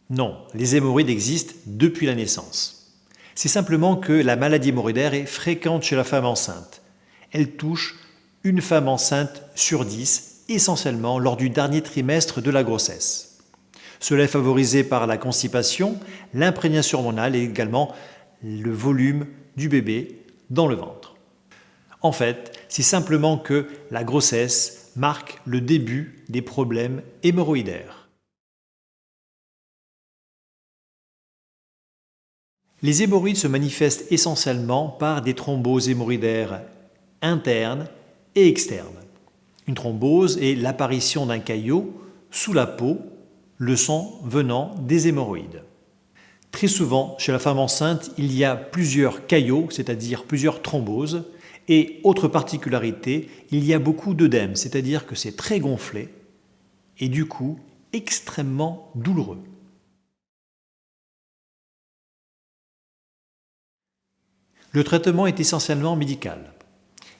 Non, les hémorroïdes existent depuis la naissance. C'est simplement que la maladie hémorroïdaire est fréquente chez la femme enceinte. Elle touche une femme enceinte sur 10, essentiellement lors du dernier trimestre de la grossesse. Cela est favorisé par la constipation, l'imprégnation hormonale et également le volume du bébé dans le ventre. En fait, c'est simplement que la grossesse marque le début des problèmes hémorroïdaires. Les hémorroïdes se manifestent essentiellement par des thromboses hémorroïdaires internes et externes. Une thrombose est l'apparition d'un caillot sous la peau, le sang venant des hémorroïdes. Très souvent, chez la femme enceinte, il y a plusieurs caillots, c'est-à-dire plusieurs thromboses, et autre particularité, il y a beaucoup d'œdème, c'est-à-dire que c'est très gonflé et du coup extrêmement douloureux. Le traitement est essentiellement médical.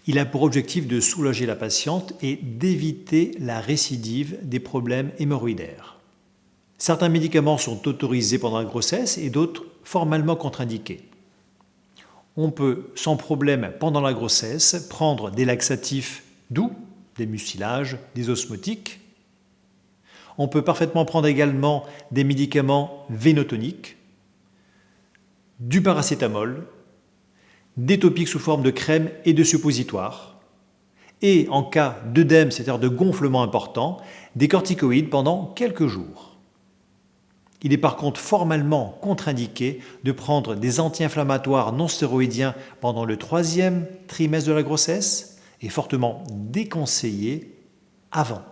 Il a pour objectif de soulager la patiente et d'éviter la récidive des problèmes hémorroïdaires. Certains médicaments sont autorisés pendant la grossesse et d'autres formellement contre-indiqués. On peut sans problème pendant la grossesse prendre des laxatifs doux, des mucilages, des osmotiques. On peut parfaitement prendre également des médicaments vénotoniques, du paracétamol, des topiques sous forme de crème et de suppositoires, et en cas d'œdème, c'est-à-dire de gonflement important, des corticoïdes pendant quelques jours. Il est par contre formellement contre-indiqué de prendre des anti-inflammatoires non stéroïdiens pendant le 3e trimestre de la grossesse et fortement déconseillé avant.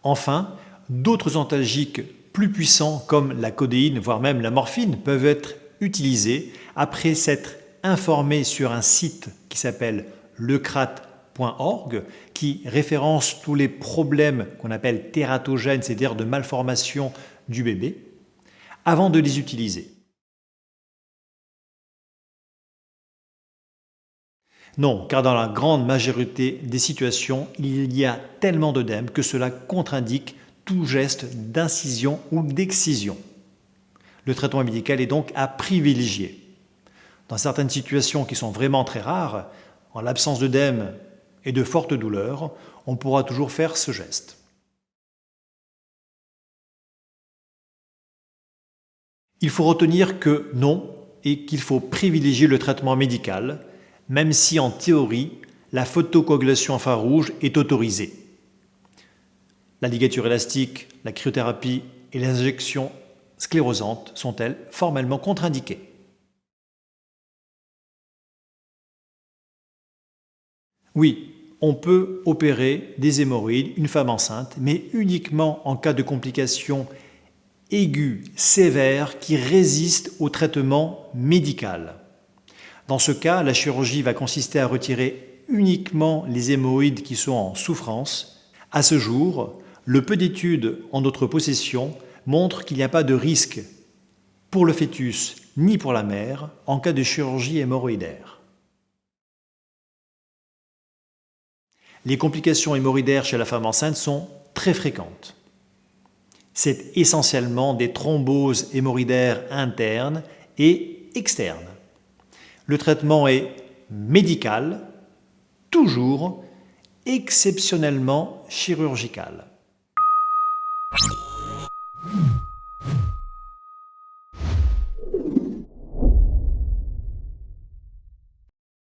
Enfin, d'autres antalgiques plus puissants comme la codéine, voire même la morphine, peuvent être utilisés après s'être informés sur un site qui s'appelle lecrat.org, qui référence tous les problèmes qu'on appelle tératogènes, c'est-à-dire de malformation du bébé, avant de les utiliser. Non, car dans la grande majorité des situations, il y a tellement d'œdème que cela contre-indique tout geste d'incision ou d'excision. Le traitement médical est donc à privilégier. Dans certaines situations qui sont vraiment très rares, en l'absence d'œdème et de fortes douleurs, on pourra toujours faire ce geste. Il faut retenir que non et qu'il faut privilégier le traitement médical, même si en théorie, la photocoagulation infrarouge est autorisée. La ligature élastique, la cryothérapie et les injections sclérosantes sont-elles formellement contre-indiquées. Oui, on peut opérer des hémorroïdes, une femme enceinte, mais uniquement en cas de complications aiguës, sévères, qui résistent au traitement médical. Dans ce cas, la chirurgie va consister à retirer uniquement les hémorroïdes qui sont en souffrance. À ce jour, le peu d'études en notre possession montrent qu'il n'y a pas de risque pour le fœtus ni pour la mère en cas de chirurgie hémorroïdaire. Les complications hémorroïdaires chez la femme enceinte sont très fréquentes. C'est essentiellement des thromboses hémorroïdaires internes et externes. Le traitement est médical, toujours exceptionnellement chirurgical.